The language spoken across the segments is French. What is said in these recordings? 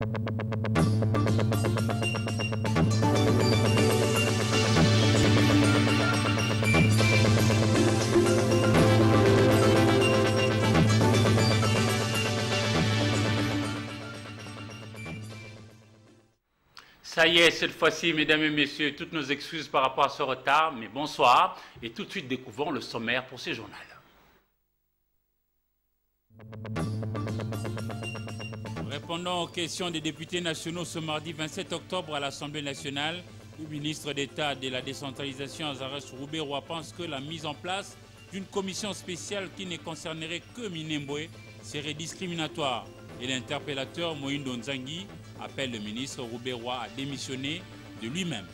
Ça y est, cette fois-ci, mesdames et messieurs, toutes nos excuses par rapport à ce retard, mais bonsoir. Et tout de suite, découvrons le sommaire pour ce journal. Répondant aux questions des députés nationaux ce mardi 27 octobre à l'Assemblée nationale, le ministre d'État de la décentralisation, Azarès Rouberoa, pense que la mise en place d'une commission spéciale qui ne concernerait que Minembwe serait discriminatoire. Et l'interpellateur Moïndo Nzangi appelle le ministre Rouberoa à démissionner de lui-même.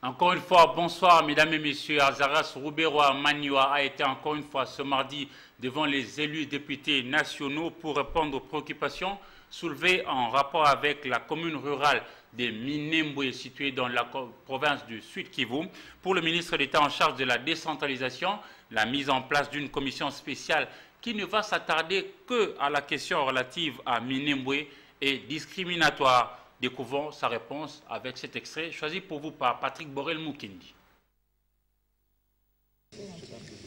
Encore une fois, bonsoir mesdames et messieurs. Azarès Rouberoa Maniwa a été encore une fois ce mardi devant les élus députés nationaux pour répondre aux préoccupations soulevées en rapport avec la commune rurale de Minembwe située dans la province du Sud Kivu. Pour le ministre d'État en charge de la décentralisation, la mise en place d'une commission spéciale qui ne va s'attarder qu'à la question relative à Minembwe est discriminatoire. Découvrons sa réponse avec cet extrait choisi pour vous par Patrick Borel-Moukindi.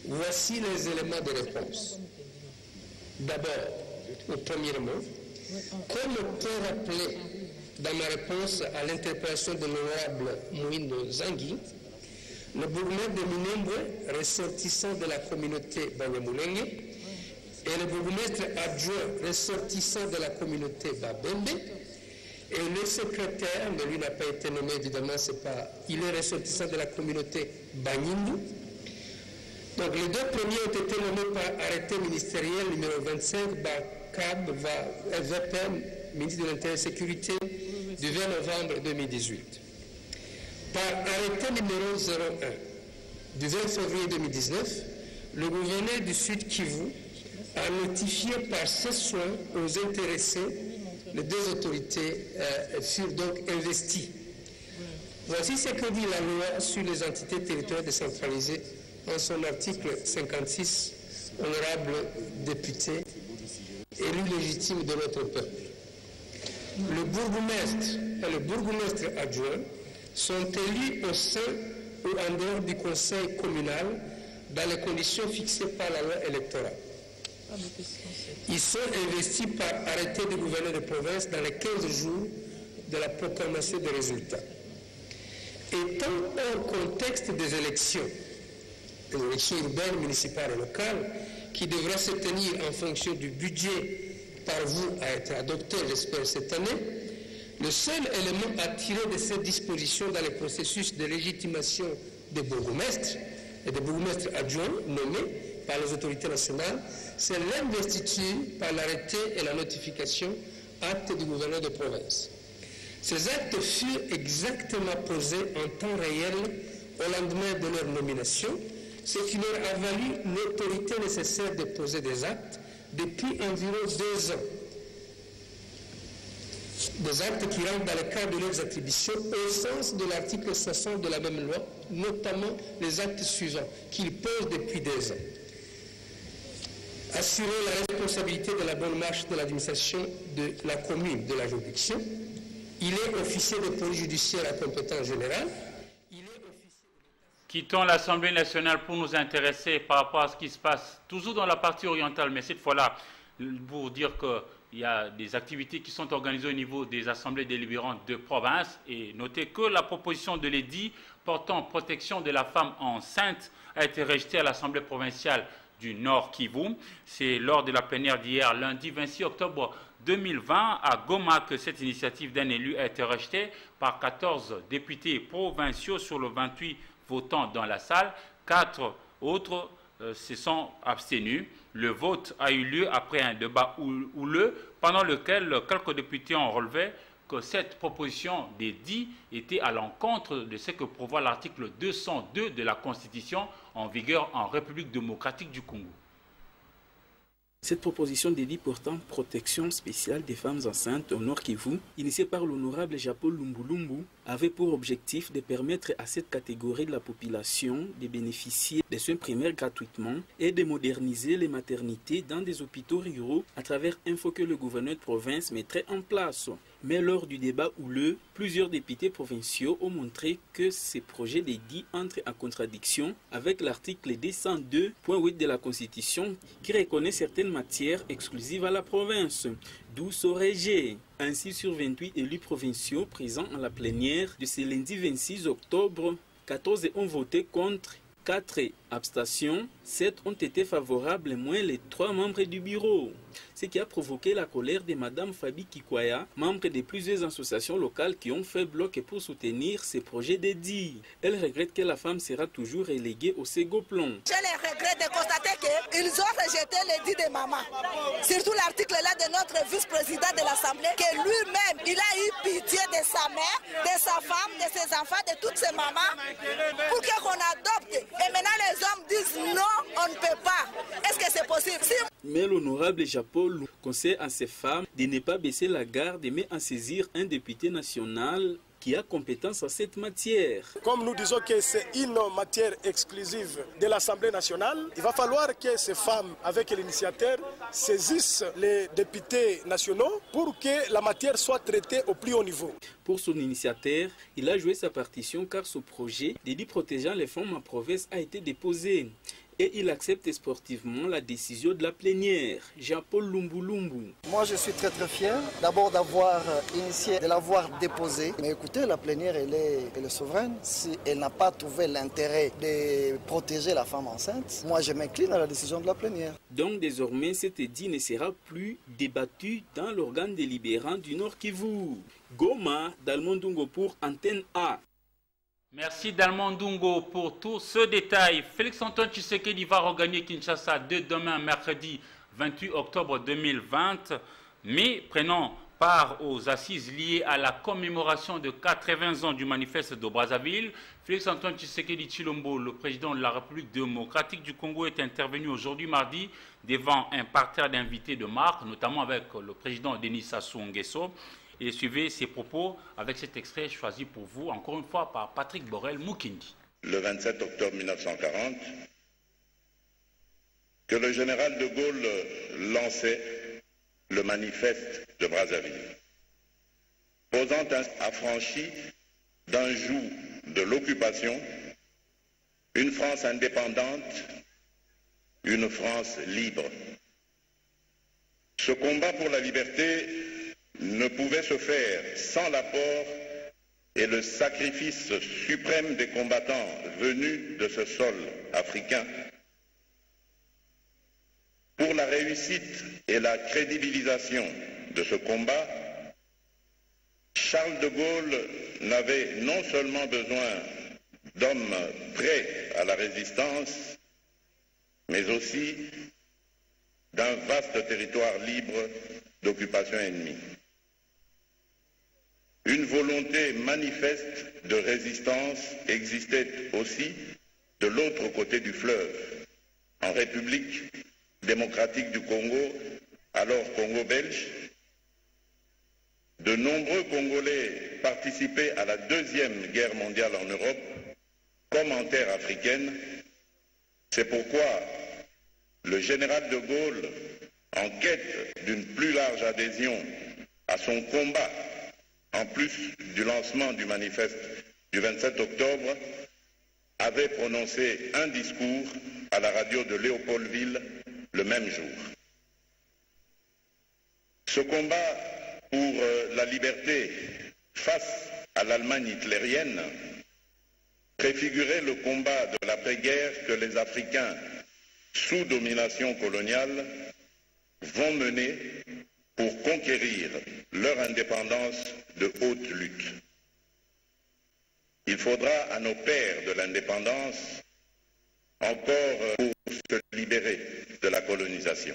Voici les éléments de réponse. D'abord, au premier mot, comme peut rappeler dans ma réponse à l'interpellation de l'honorable Moïndo Zangui, le bourgmestre de Minembwe, ressortissant de la communauté Banyamulenge, et le bourgmestre adjoint ressortissant de la communauté Babembe, et le secrétaire, mais lui n'a pas été nommé évidemment, il est ressortissant de la communauté Banyindu. Donc les deux premiers ont été nommés par arrêté ministériel numéro 25 BACAB VPM, ministre de l'Intérieur et Sécurité, du 20 novembre 2018. Par arrêté numéro 01 du 20 février 2019, le gouverneur du Sud Kivu a notifié par ses soins aux intéressés. Les deux autorités furent donc investies. Voici ce que dit la loi sur les entités territoriales décentralisées en son article 56, honorable député, élu légitime de notre peuple. Le bourgmestre et le bourgmestre adjoint sont élus au sein ou en dehors du conseil communal dans les conditions fixées par la loi électorale. Ils sont investis par arrêté du gouverneur de province dans les 15 jours de la proclamation des résultats. Étant hors contexte des élections urbaines, municipales et locales, qui devraient se tenir en fonction du budget par vous à être adopté, j'espère, cette année, le seul élément à tirer de cette disposition dans le processus de légitimation des bourgmestres et des bourgmestres adjoints nommés par les autorités nationales, c'est l'investiture par l'arrêté et la notification acte du gouverneur de province. Ces actes furent exactement posés en temps réel au lendemain de leur nomination, ce qui leur a valu l'autorité nécessaire de poser des actes depuis environ 2 ans. Des actes qui rentrent dans le cadre de leurs attributions au sens de l'article 60 de la même loi, notamment les actes suivants qu'ils posent depuis 2 ans. Assurer la responsabilité de la bonne marche de l'administration de la commune de la juridiction. Il est officier de police judiciaire à compétence générale. Quittons l'Assemblée nationale pour nous intéresser par rapport à ce qui se passe toujours dans la partie orientale, mais cette fois-là, pour dire qu'il y a des activités qui sont organisées au niveau des assemblées délibérantes de province, et notez que la proposition de l'édit portant protection de la femme enceinte a été rejetée à l'Assemblée provinciale du Nord Kivu. C'est lors de la plénière d'hier, lundi 26 octobre 2020, à Goma, que cette initiative d'un élu a été rejetée par 14 députés provinciaux sur le 28 votants dans la salle. 4 autres se sont abstenus. Le vote a eu lieu après un débat houleux, pendant lequel quelques députés ont relevé que cette proposition d'édit était à l'encontre de ce que prévoit l'article 202 de la Constitution en vigueur en République démocratique du Congo. Cette proposition dédie portant protection spéciale des femmes enceintes au Nord Kivu, initiée par l'honorable Japol Lumbulumbu, avait pour objectif de permettre à cette catégorie de la population de bénéficier des soins primaires gratuitement et de moderniser les maternités dans des hôpitaux ruraux à travers un fonds que le gouverneur de province mettrait en place. Mais lors du débat houleux, plusieurs députés provinciaux ont montré que ces projets dédits entrent en contradiction avec l'article 202.8 de la Constitution qui reconnaît certaines matières exclusives à la province, d'où ce rejet. Ainsi, sur 28 élus provinciaux présents à la plénière de ce lundi 26 octobre, 14 ont voté contre, 4 abstentions, 7 ont été favorables, moins les 3 membres du bureau. Ce qui a provoqué la colère de Mme Fabi Kikwaya, membre de plusieurs associations locales qui ont fait bloc pour soutenir ces projets dédits. Elle regrette que la femme sera toujours reléguée au second plan. J'ai le regret de constater qu'ils ont rejeté les dits de maman. Surtout l'article là de notre vice-président de l'Assemblée, que lui-même, il a eu pitié de sa mère, de sa femme, de ses enfants, de toutes ses mamans, pour qu'on adopte. Et maintenant les hommes disent non, on ne peut pas. Est-ce que c'est possible? Mais l'honorable Japol conseille à ces femmes de ne pas baisser la garde mais en saisir un député national qui a compétence en cette matière. Comme nous disons que c'est une matière exclusive de l'Assemblée nationale, il va falloir que ces femmes, avec l'initiateur, saisissent les députés nationaux pour que la matière soit traitée au plus haut niveau. Pour son initiateur, il a joué sa partition car ce projet dédié protégeant les femmes en province a été déposé. Et il accepte sportivement la décision de la plénière. Jean-Paul Lumbulumbu. Moi, je suis très fier d'abord d'avoir initié, de l'avoir déposé. Mais écoutez, la plénière, elle est souveraine. Si elle n'a pas trouvé l'intérêt de protéger la femme enceinte, moi, je m'incline à la décision de la plénière. Donc, désormais, cet édit ne sera plus débattu dans l'organe délibérant du Nord Kivu. Goma, Dalmondungo pour Antenne A. Merci Dalmondungo pour tout ce détail. Félix-Antoine Tshisekedi va regagner Kinshasa dès demain, mercredi 28 octobre 2020. Mais prenons part aux assises liées à la commémoration de 80 ans du manifeste de Brazzaville. Félix-Antoine Tshisekedi Tshilombo, le président de la République démocratique du Congo, est intervenu aujourd'hui mardi devant un parterre d'invités de marque, notamment avec le président Denis Sassou Nguesso. Et suivez ces propos avec cet extrait choisi pour vous, encore une fois, par Patrick Borel Mukindi. Le 27 octobre 1940, que le général de Gaulle lançait le manifeste de Brazzaville, posant affranchi d'un joug de l'occupation, une France indépendante, une France libre. Ce combat pour la liberté ne pouvait se faire sans l'apport et le sacrifice suprême des combattants venus de ce sol africain. Pour la réussite et la crédibilisation de ce combat, Charles de Gaulle n'avait non seulement besoin d'hommes prêts à la résistance, mais aussi d'un vaste territoire libre d'occupation ennemie. Une volonté manifeste de résistance existait aussi de l'autre côté du fleuve, en République démocratique du Congo, alors Congo belge. De nombreux Congolais participaient à la Deuxième Guerre mondiale en Europe, comme en terre africaine. C'est pourquoi le général de Gaulle, en quête d'une plus large adhésion à son combat, en plus du lancement du manifeste du 27 octobre, avait prononcé un discours à la radio de Léopoldville le même jour. Ce combat pour la liberté face à l'Allemagne hitlérienne préfigurait le combat de l'après-guerre que les Africains, sous domination coloniale, vont mener pour conquérir leur indépendance de haute lutte. Il faudra à nos pères de l'indépendance encore pour se libérer de la colonisation.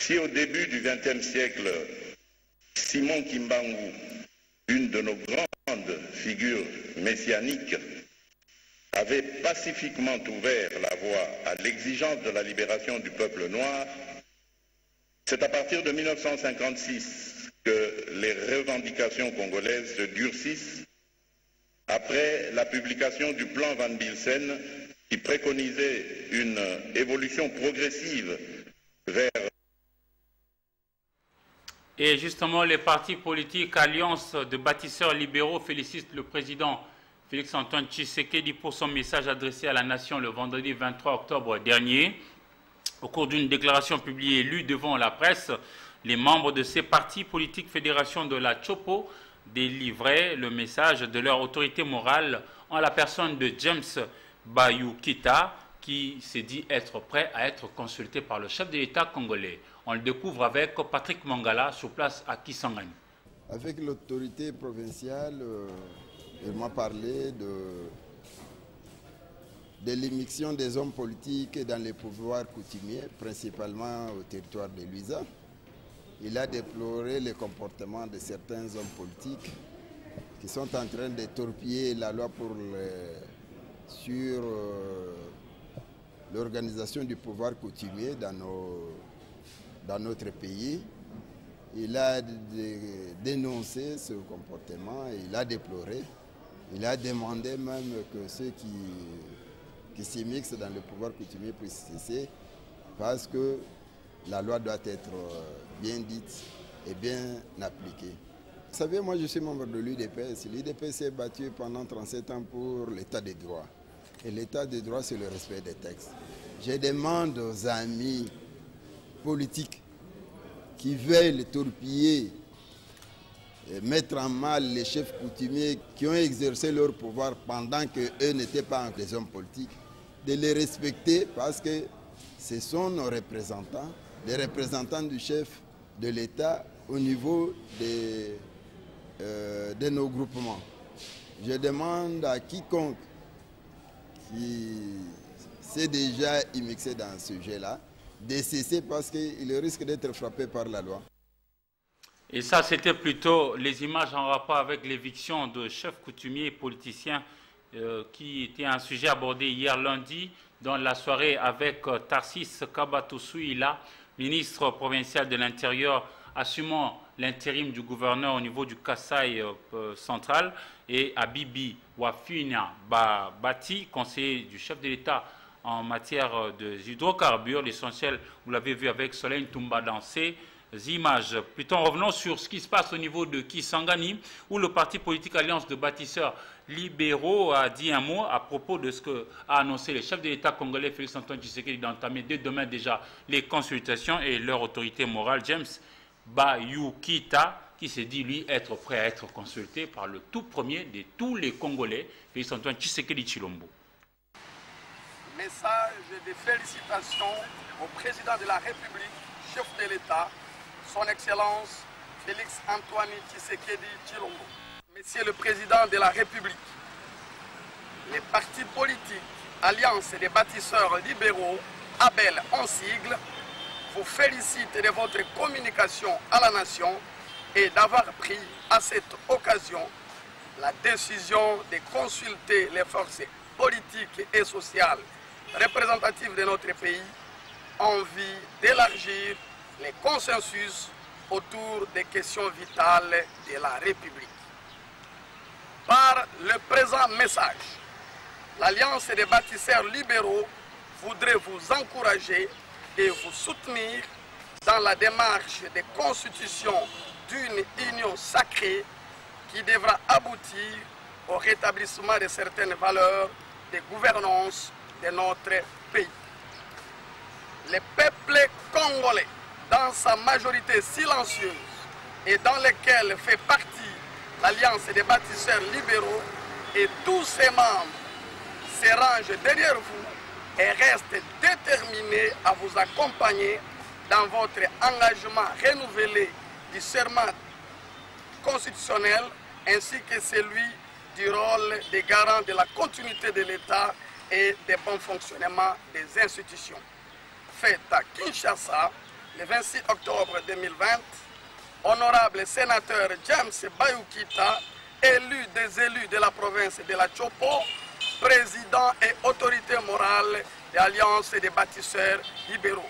Si au début du XXe siècle, Simon Kimbangu, une de nos grandes figures messianiques, avait pacifiquement ouvert la voie à l'exigence de la libération du peuple noir, c'est à partir de 1956 que les revendications congolaises se durcissent après la publication du plan Van Bilsen qui préconisait une évolution progressive vers... Et justement, les partis politiques Alliance de bâtisseurs libéraux félicitent le président Félix-Antoine Tshisekedi pour son message adressé à la nation le vendredi 23 octobre dernier. Au cours d'une déclaration publiée et lue devant la presse, les membres de ces partis politiques fédération de la Chopo délivraient le message de leur autorité morale en la personne de James Bayou Kita, qui s'est dit être prêt à être consulté par le chef de l'État congolais. On le découvre avec Patrick Mangala sur place à Kisangani. Avec l'autorité provinciale, il m'a parlé de l'émission des hommes politiques dans les pouvoirs coutumiers, principalement au territoire de Luisa. Il a déploré le comportement de certains hommes politiques qui sont en train de torpiller la loi sur l'organisation du pouvoir coutumier dans notre pays. Il a dénoncé ce comportement, il a déploré. Il a demandé même que ceux qui s'immiscent dans le pouvoir coutumier puissent cesser parce que la loi doit être bien dite et bien appliquée. Vous savez, moi je suis membre de l'UDPS. L'UDPS s'est battu pendant 37 ans pour l'état des droits. Et l'état des droits, c'est le respect des textes. Je demande aux amis politiques qui veulent torpiller et mettre en mal les chefs coutumiers qui ont exercé leur pouvoir pendant qu'eux n'étaient pas des hommes politiques, de les respecter parce que ce sont nos représentants, les représentants du chef de l'État au niveau de nos groupements. Je demande à quiconque qui s'est déjà immixé dans ce sujet-là de cesser parce qu'il risque d'être frappé par la loi. Et ça, c'était plutôt les images en rapport avec l'éviction de chefs coutumiers et politiciens qui était un sujet abordé hier lundi dans la soirée avec Tarsis Kabatoussouila, ministre provincial de l'Intérieur assumant l'intérim du gouverneur au niveau du Kasaï central, et Abibi Wafina Bati, conseiller du chef de l'État en matière d'hydrocarbures. L'essentiel, vous l'avez vu avec Soleil Toumba dans ces images. Plutôt revenons sur ce qui se passe au niveau de Kisangani, où le parti politique Alliance de bâtisseurs libéraux a dit un mot à propos de ce qu'a annoncé le chef de l'État congolais Félix-Antoine Tshisekedi d'entamer dès demain déjà les consultations, et leur autorité morale James Bayou Kita, qui s'est dit lui être prêt à être consulté par le tout premier de tous les Congolais, Félix-Antoine Tshisekedi Tshilombo. Message de félicitations au président de la République, chef de l'État, son Excellence Félix-Antoine Tshisekedi Tshilombo. Monsieur le Président de la République, les partis politiques Alliance des bâtisseurs libéraux, ABEL en sigle, vous félicitent de votre communication à la nation et d'avoir pris à cette occasion la décision de consulter les forces politiques et sociales représentatives de notre pays en vue d'élargir les consensus autour des questions vitales de la République. Par le présent message, l'Alliance des bâtisseurs libéraux voudrait vous encourager et vous soutenir dans la démarche de constitution d'une union sacrée qui devra aboutir au rétablissement de certaines valeurs de gouvernance de notre pays. Le peuple congolais, dans sa majorité silencieuse et dans lequel fait partie l'Alliance des bâtisseurs libéraux et tous ses membres, se rangent derrière vous et restent déterminés à vous accompagner dans votre engagement renouvelé du serment constitutionnel ainsi que celui du rôle des garants de la continuité de l'État et du bon fonctionnement des institutions. Fait à Kinshasa, le 26 octobre 2020, honorable sénateur James Bayou Kita, élu des élus de la province de la Chopo, président et autorité morale de l'Alliance des bâtisseurs libéraux.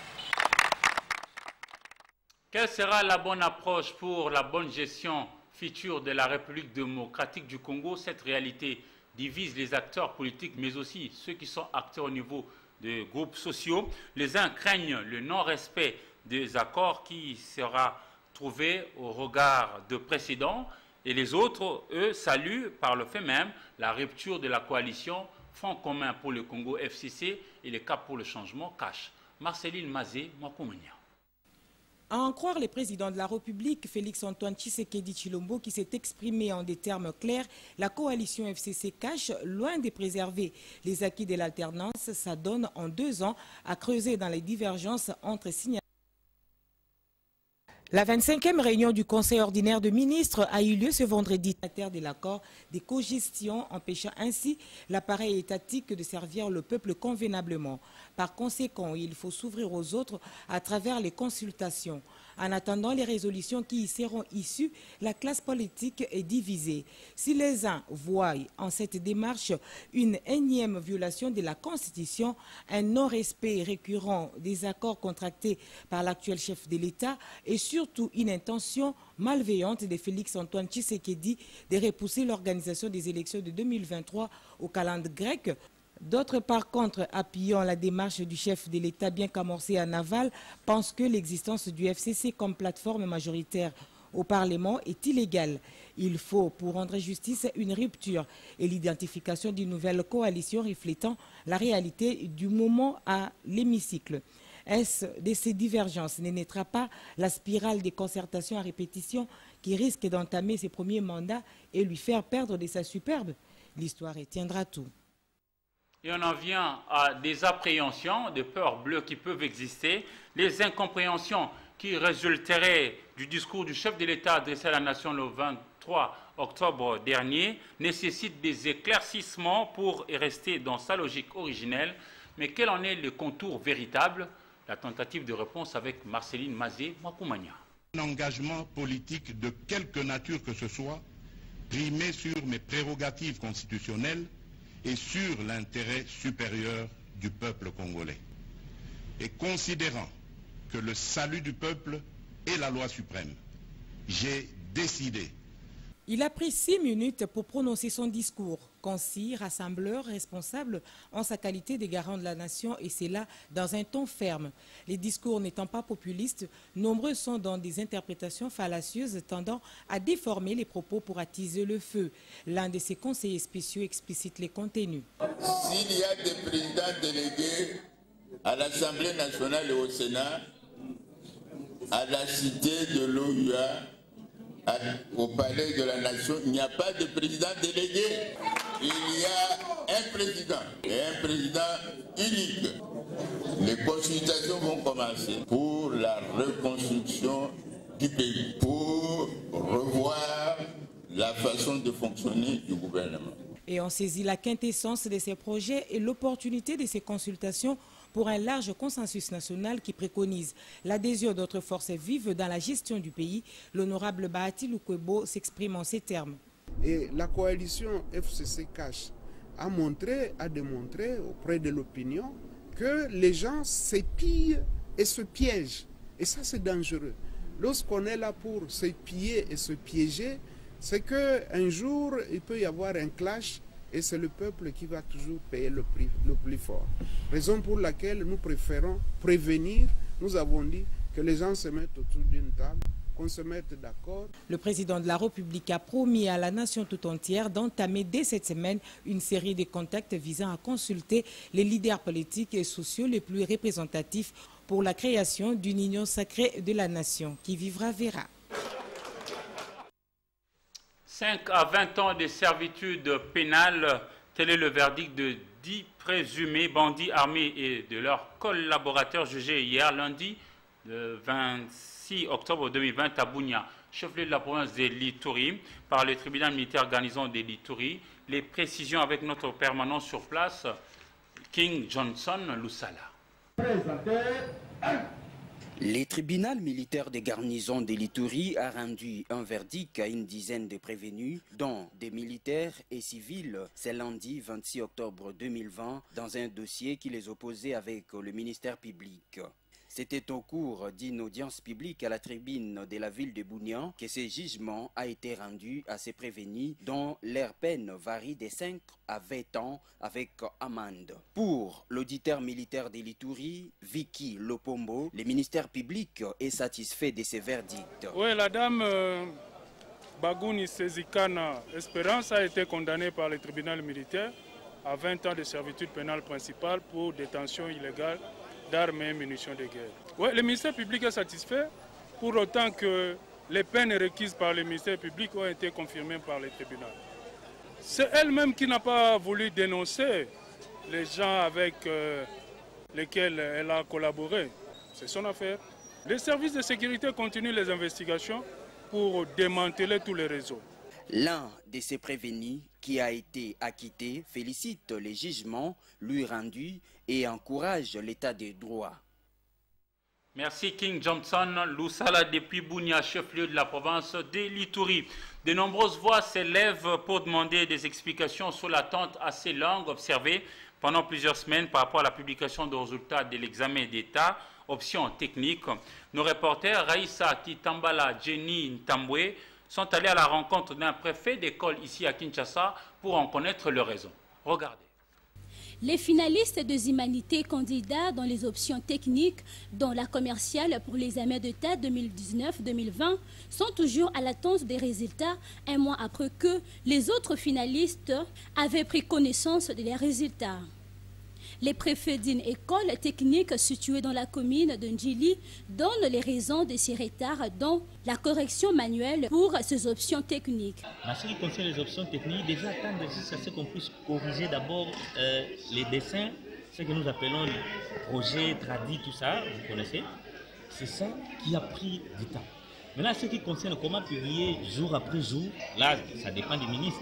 Quelle sera la bonne approche pour la bonne gestion future de la République démocratique du Congo? Cette réalité divise les acteurs politiques, mais aussi ceux qui sont acteurs au niveau des groupes sociaux. Les uns craignent le non-respect des accords qui sera trouvé au regard de précédents, et les autres, eux, saluent par le fait même la rupture de la coalition Front commun pour le Congo FCC et le Cap pour le changement CACH. Marceline Mazé, Mwakoumania. À en croire le président de la République, Félix-Antoine Tshisekedi Tshilombo, qui s'est exprimé en des termes clairs, la coalition FCC CACH, loin de préserver les acquis de l'alternance, s'adonne en 2 ans à creuser dans les divergences entre signataires. La 25e réunion du Conseil ordinaire de ministres a eu lieu ce vendredi. De l'accord des cogestions empêchant ainsi l'appareil étatique de servir le peuple convenablement. Par conséquent, il faut s'ouvrir aux autres à travers les consultations. En attendant les résolutions qui y seront issues, la classe politique est divisée. Si les uns voient en cette démarche une énième violation de la Constitution, un non-respect récurrent des accords contractés par l'actuel chef de l'État et surtout une intention malveillante de Félix-Antoine Tshisekedi de repousser l'organisation des élections de 2023 au calendrier grec. D'autres, par contre, appuyant la démarche du chef de l'État bien qu'amorcée en aval, pensent que l'existence du FCC comme plateforme majoritaire au Parlement est illégale. Il faut, pour rendre justice, une rupture et l'identification d'une nouvelle coalition reflétant la réalité du moment à l'hémicycle. Est-ce de ces divergences ne naîtra pas la spirale des concertations à répétition qui risque d'entamer ses premiers mandats et lui faire perdre de sa superbe? L'histoire retiendra tout. Et on en vient à des appréhensions, des peurs bleues qui peuvent exister, les incompréhensions qui résulteraient du discours du chef de l'État adressé à la nation le 23 octobre dernier nécessitent des éclaircissements pour rester dans sa logique originelle. Mais quel en est le contour véritable? La tentative de réponse avec Marceline Mazé, Mwakoumania. Un engagement politique de quelque nature que ce soit, primé sur mes prérogatives constitutionnelles et sur l'intérêt supérieur du peuple congolais. Et considérant que le salut du peuple est la loi suprême, j'ai décidé. Il a pris 6 minutes pour prononcer son discours, concis, rassembleur, responsable en sa qualité de garant de la nation, et c'est là dans un ton ferme. Les discours n'étant pas populistes, nombreux sont dans des interprétations fallacieuses tendant à déformer les propos pour attiser le feu. L'un de ses conseillers spéciaux explicite les contenus. S'il y a des présidents délégués à l'Assemblée nationale et au Sénat, à la cité de l'OUA, au palais de la nation, il n'y a pas de président délégué. Il y a un président et un président unique. Les consultations vont commencer pour la reconstruction du pays, pour revoir la façon de fonctionner du gouvernement. Et on saisit la quintessence de ces projets et l'opportunité de ces consultations pour un large consensus national qui préconise l'adhésion d'autres forces vives dans la gestion du pays. L'honorable Bahati Lukwebo s'exprime en ces termes. Et la coalition FCC CACH a démontré auprès de l'opinion que les gens s'épillent et se piègent. Et ça, c'est dangereux. Lorsqu'on est là pour se piller et se piéger, c'est qu'un jour, il peut y avoir un clash. Et c'est le peuple qui va toujours payer le prix le plus fort. Raison pour laquelle nous préférons prévenir. Nous avons dit que les gens se mettent autour d'une table, qu'on se mette d'accord. Le président de la République a promis à la nation tout entière d'entamer dès cette semaine une série de contacts visant à consulter les leaders politiques et sociaux les plus représentatifs pour la création d'une union sacrée de la nation qui vivra verra. 5 à 20 ans de servitude pénale, tel est le verdict de 10 présumés bandits armés et de leurs collaborateurs jugés hier lundi, le 26 octobre 2020 à Bunia, chef-lieu de la province de l'Ituri, par le tribunal militaire garnison de l'Ituri. Les précisions avec notre permanent sur place, King Johnson Lusala. Le tribunal militaire de garnison de l'Ituri a rendu un verdict à une dizaine de prévenus, dont des militaires et civils, ce lundi 26 octobre 2020, dans un dossier qui les opposait avec le ministère public. C'était au cours d'une audience publique à la tribune de la ville de Bounian que ce jugement a été rendu à ces prévenus dont leur peine varie de 5 à 20 ans avec amende. Pour l'auditeur militaire de l'Ituri, Vicky Lopombo, le ministère public est satisfait de ce verdict. Oui, la dame Bagouni Sezikana Espérance a été condamnée par le tribunal militaire à 20 ans de servitude pénale principale pour détention illégale d'armes et munitions de guerre. Oui, le ministère public est satisfait pour autant que les peines requises par le ministère public ont été confirmées par le tribunal. C'est elle-même qui n'a pas voulu dénoncer les gens avec lesquels elle a collaboré. C'est son affaire. Les services de sécurité continuent les investigations pour démanteler tous les réseaux. L'un de ces prévenus qui a été acquitté félicite les jugements lui rendus et encourage l'état des droits. Merci King Johnson. Loussala depuis Bounia, chef-lieu de la province de l'Ituri. De nombreuses voix s'élèvent pour demander des explications sur l'attente assez longue observée pendant plusieurs semaines par rapport à la publication des résultats de l'examen d'État, option technique. Nos reporters Raïssa Kitambala, Jenny Ntambwe sont allés à la rencontre d'un préfet d'école ici à Kinshasa pour en connaître les raisons. Regardez. Les finalistes des humanités candidats dans les options techniques, dont la commerciale pour l'examen d'État 2019-2020, sont toujours à l'attente des résultats un mois après que les autres finalistes avaient pris connaissance de leurs résultats. Les préfets d'une école technique située dans la commune de Ndjili donnent les raisons de ces retards, dont la correction manuelle pour ces options techniques. En ce qui concerne les options techniques, déjà attendre jusqu'à ce qu'on puisse corriger d'abord les dessins, ce que nous appelons projet, traduit, tout ça, vous connaissez. C'est ça qui a pris du temps. Maintenant, ce qui concerne comment publier jour après jour, là, ça dépend du ministre.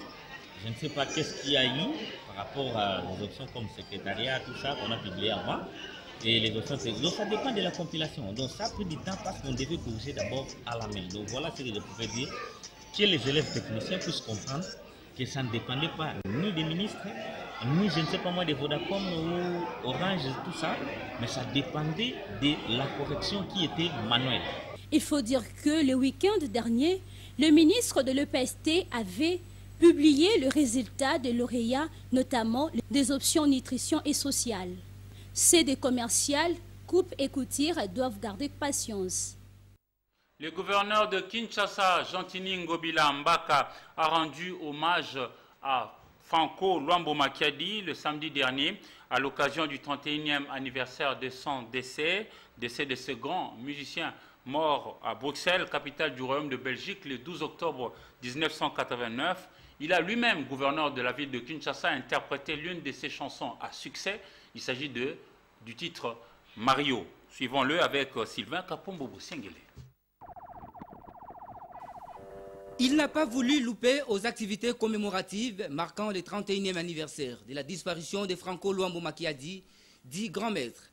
Je ne sais pas qu'est-ce qu'il y a eu par rapport à des options comme secrétariat, tout ça qu'on a publié avant. Et les options, donc ça dépend de la compilation. Donc ça a pris du temps parce qu'on devait corriger d'abord à la main. Donc voilà ce que je pouvais dire. Que les élèves techniciens puissent comprendre que ça ne dépendait pas ni des ministres, ni je ne sais pas moi des Vodacom ou Orange, tout ça. Mais ça dépendait de la correction qui était manuelle. Il faut dire que le week-end dernier, le ministre de l'EPST avait publié le résultat de lauréats, notamment des options nutrition et sociale. Ces des commerciales, coupe et couture doivent garder patience. Le gouverneur de Kinshasa, Jantini Ngobila Mbaka, a rendu hommage à Franco Luambo Makiadi le samedi dernier à l'occasion du 31e anniversaire de son décès de ce grand musicien mort à Bruxelles, capitale du Royaume de Belgique, le 12 octobre 1989. Il a lui-même, gouverneur de la ville de Kinshasa, interprété l'une de ses chansons à succès. Il s'agit du titre Mario. Suivons-le avec Sylvain Kapombo-Boussengele. Il n'a pas voulu louper aux activités commémoratives marquant le 31e anniversaire de la disparition de Franco Luambo Makiadi, dit grand maître.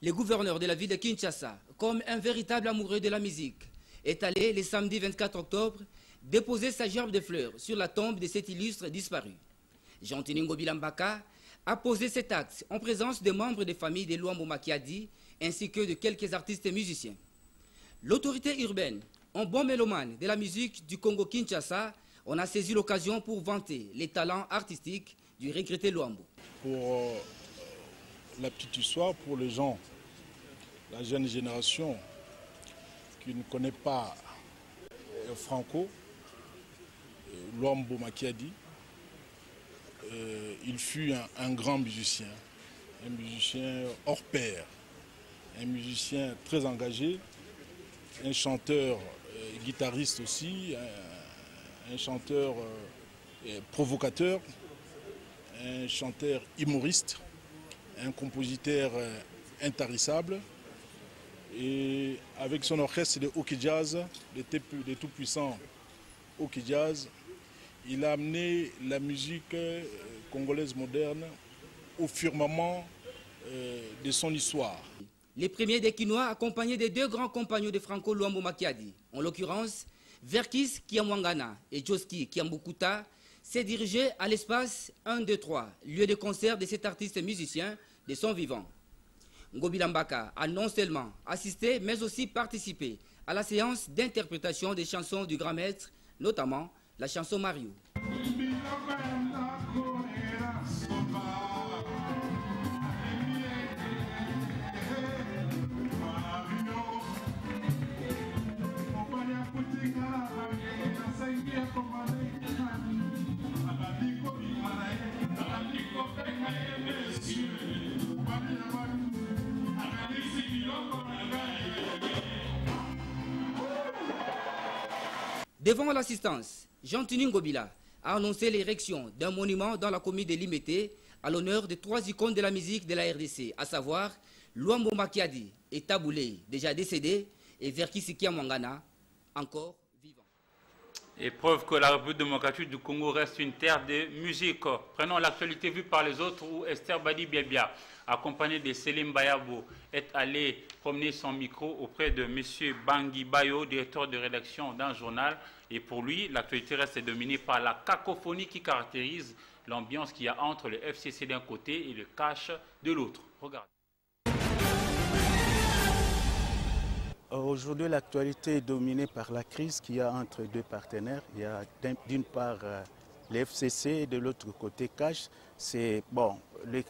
Le gouverneur de la ville de Kinshasa, comme un véritable amoureux de la musique, est allé le samedi 24 octobre déposer sa gerbe de fleurs sur la tombe de cet illustre disparu. Jantini Ngobila Mbaka a posé cet acte en présence des membres des familles de Luambo Makiadi ainsi que de quelques artistes et musiciens. L'autorité urbaine, en bon mélomane de la musique du Congo-Kinshasa, on a saisi l'occasion pour vanter les talents artistiques du regretté Luambo. Pour la petite histoire, pour les gens, la jeune génération qui ne connaît pas Franco Luambo Makiadi, il fut un grand musicien hors pair, un musicien très engagé, un chanteur guitariste aussi, un chanteur provocateur, un chanteur humoriste, un compositeur intarissable. Et avec son orchestre de Hockey Jazz, de tout-puissants Hockey Jazz, il a amené la musique congolaise moderne au firmament de son histoire. Les premiers des Quinois accompagnés des deux grands compagnons de Franco Luambo Makiadi, en l'occurrence Verkis Kiamwangana et Joski Kiambukuta, s'est dirigé à l'espace 1, 2, 3, lieu de concert de cet artiste musicien de son vivant. Ngobila Mbaka a non seulement assisté, mais aussi participé à la séance d'interprétation des chansons du grand maître, notamment la chanson Mario. Devant l'assistance, Jean-Tini Ngobila a annoncé l'érection d'un monument dans la commune de Limete à l'honneur des 3 icônes de la musique de la RDC, à savoir Luambo Makiadi et Taboulé, déjà décédé, et Verkis Kiamwangana, encore vivant. Et preuve que la République démocratique du Congo reste une terre de musique. Prenons l'actualité vue par les autres où Esther Badi Biabia, accompagnée de Selim Bayabo, est allée promener son micro auprès de M. Bangui Bayo, directeur de rédaction d'un journal. Et pour lui, l'actualité reste dominée par la cacophonie qui caractérise l'ambiance qu'il y a entre le FCC d'un côté et le cash de l'autre. Regardez. Aujourd'hui, l'actualité est dominée par la crise qu'il y a entre deux partenaires. Il y a d'une part le FCC et de l'autre côté Cash.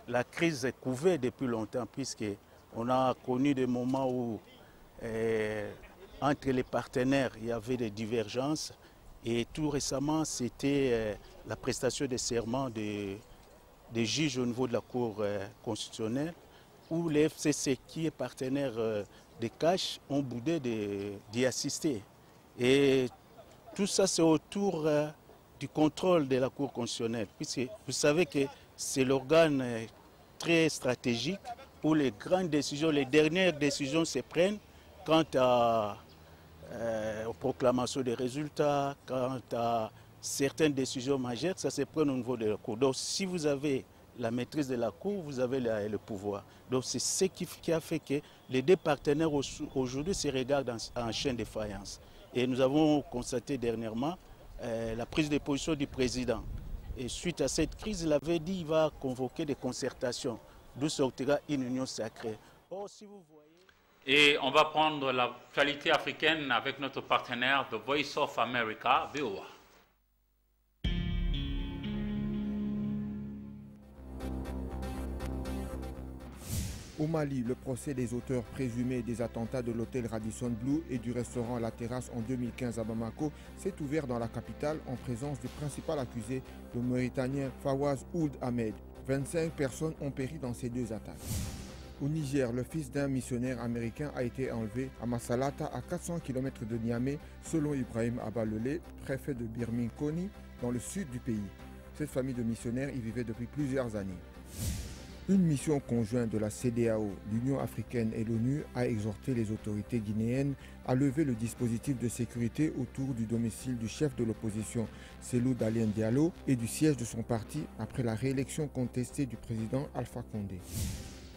La crise est couvée depuis longtemps puisqu'on a connu des moments où entre les partenaires il y avait des divergences et tout récemment c'était la prestation des serments des juges au niveau de la Cour constitutionnelle où le FCC qui est partenaire des Cash ont boudé d'y assister. Et tout ça, c'est autour du contrôle de la Cour constitutionnelle. Puisque vous savez que c'est l'organe très stratégique où les grandes décisions, les dernières décisions se prennent quant aux proclamations des résultats, quant à certaines décisions majeures, ça se prend au niveau de la Cour. Donc si vous avez la maîtrise de la Cour, vous avez le pouvoir. Donc c'est ce qui a fait que les deux partenaires aujourd'hui se regardent en chaîne de faïence. Et nous avons constaté dernièrement la prise de position du président. Et suite à cette crise, il avait dit qu'il va convoquer des concertations, d'où sortira une union sacrée. Or, si vous voyez... Et on va prendre l'actualité africaine avec notre partenaire The Voice of America, VOA. Au Mali, le procès des auteurs présumés des attentats de l'hôtel Radisson Blu et du restaurant La Terrasse en 2015 à Bamako s'est ouvert dans la capitale en présence du principal accusé, le Mauritanien Fawaz Ould Ahmed. 25 personnes ont péri dans ces deux attaques. Au Niger, le fils d'un missionnaire américain a été enlevé à Massalata, à 400 km de Niamey, selon Ibrahim Abalele, préfet de Birminkoni, dans le sud du pays. Cette famille de missionnaires y vivait depuis plusieurs années. Une mission conjointe de la CEDEAO, l'Union africaine et l'ONU a exhorté les autorités guinéennes à lever le dispositif de sécurité autour du domicile du chef de l'opposition, Cellou Dalein Diallo, et du siège de son parti après la réélection contestée du président Alpha Condé.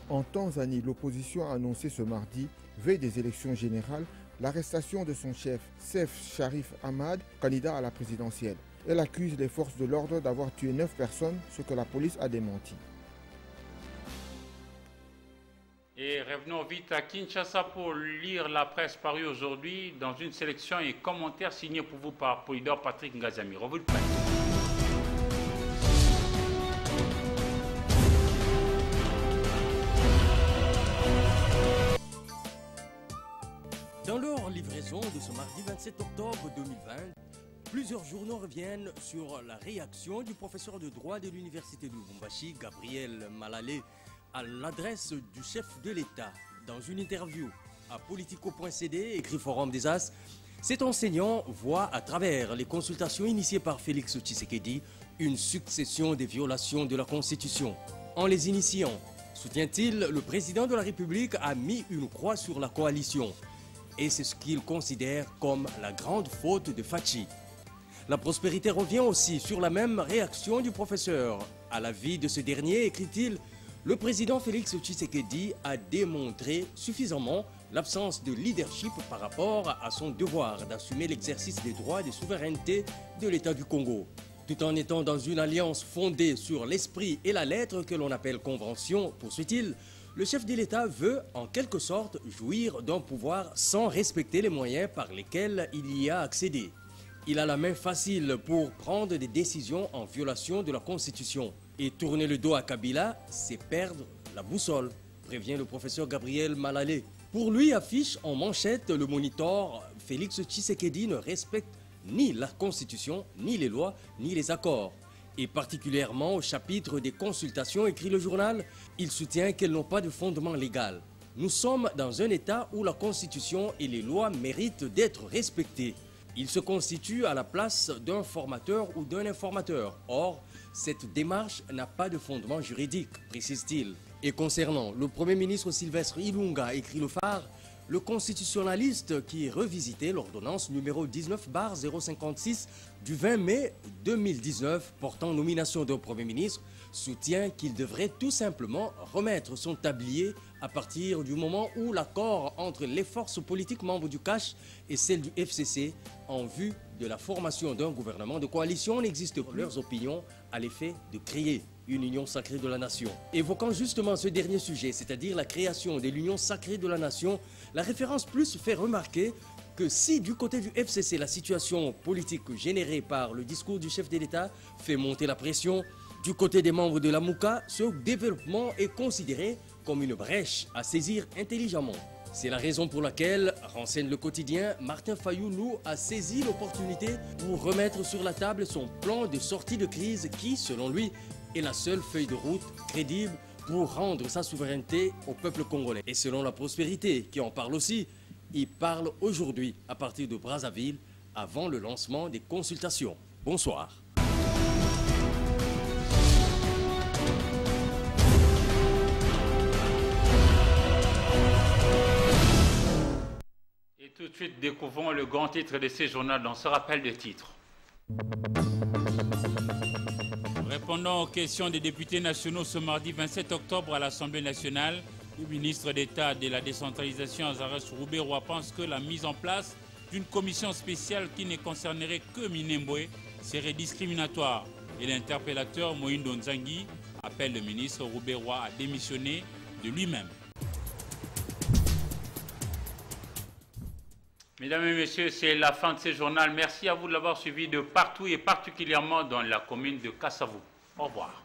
En Tanzanie, l'opposition a annoncé ce mardi, veille des élections générales, l'arrestation de son chef, Seif Sharif Ahmad, candidat à la présidentielle. Elle accuse les forces de l'ordre d'avoir tué 9 personnes, ce que la police a démenti. Et revenons vite à Kinshasa pour lire la presse parue aujourd'hui dans une sélection et commentaires signés pour vous par Polydor Patrick Ngazami. Revue de presse. Dans leur livraison de ce mardi 27 octobre 2020, plusieurs journaux reviennent sur la réaction du professeur de droit de l'université de Lubumbashi, Gabriel Malalé, à l'adresse du chef de l'État. Dans une interview à Politico.cd, écrit Forum des As, cet enseignant voit à travers les consultations initiées par Félix Tshisekedi une succession des violations de la Constitution. En les initiant, soutient-il, le président de la République a mis une croix sur la coalition. Et c'est ce qu'il considère comme la grande faute de Fachi. La prospérité revient aussi sur la même réaction du professeur. À l'avis de ce dernier, écrit-il, Le président Félix Tshisekedi a démontré suffisamment l'absence de leadership par rapport à son devoir d'assumer l'exercice des droits et des souverainetés de l'État du Congo. Tout en étant dans une alliance fondée sur l'esprit et la lettre que l'on appelle convention, poursuit-il, le chef de l'État veut en quelque sorte jouir d'un pouvoir sans respecter les moyens par lesquels il y a accédé. Il a la main facile pour prendre des décisions en violation de la Constitution. Et tourner le dos à Kabila, c'est perdre la boussole, prévient le professeur Gabriel Malalé. Pour lui, affiche en manchette le moniteur Félix Tshisekedi ne respecte ni la Constitution, ni les lois, ni les accords. Et particulièrement au chapitre des consultations, écrit le journal, il soutient qu'elles n'ont pas de fondement légal. Nous sommes dans un État où la Constitution et les lois méritent d'être respectées. Il se constitue à la place d'un formateur ou d'un informateur. Or, cette démarche n'a pas de fondement juridique, précise-t-il. Et concernant le Premier ministre Sylvestre Ilunga, écrit le Phare, le constitutionnaliste qui revisitait l'ordonnance numéro 19/056 du 20 mai 2019 portant nomination d'un Premier ministre soutient qu'il devrait tout simplement remettre son tablier à partir du moment où l'accord entre les forces politiques membres du CACH et celles du FCC en vue de la formation d'un gouvernement de coalition n'existe plus. Leurs opinions à l'effet de créer une union sacrée de la nation. Évoquant justement ce dernier sujet, c'est-à-dire la création de l'union sacrée de la nation, la référence plus fait remarquer que si du côté du FCC la situation politique générée par le discours du chef de l'État fait monter la pression, du côté des membres de la MOUCA, ce développement est considéré comme une brèche à saisir intelligemment. C'est la raison pour laquelle, renseigne le quotidien, Martin Fayulu a saisi l'opportunité pour remettre sur la table son plan de sortie de crise qui, selon lui, est la seule feuille de route crédible pour rendre sa souveraineté au peuple congolais. Et selon la prospérité, qui en parle aussi, il parle aujourd'hui à partir de Brazzaville avant le lancement des consultations. Bonsoir. Et tout de suite, découvrons le grand titre de ces journaux dans ce rappel de titres. Répondant aux questions des députés nationaux ce mardi 27 octobre à l'Assemblée nationale, le ministre d'État de la décentralisation Azarès Rouberoa pense que la mise en place d'une commission spéciale qui ne concernerait que Minembwe serait discriminatoire. Et l'interpellateur Moïndo Nzangi appelle le ministre Rouberoa à démissionner de lui-même. Mesdames et messieurs, c'est la fin de ce journal. Merci à vous de l'avoir suivi de partout et particulièrement dans la commune de Kassavou. Au revoir.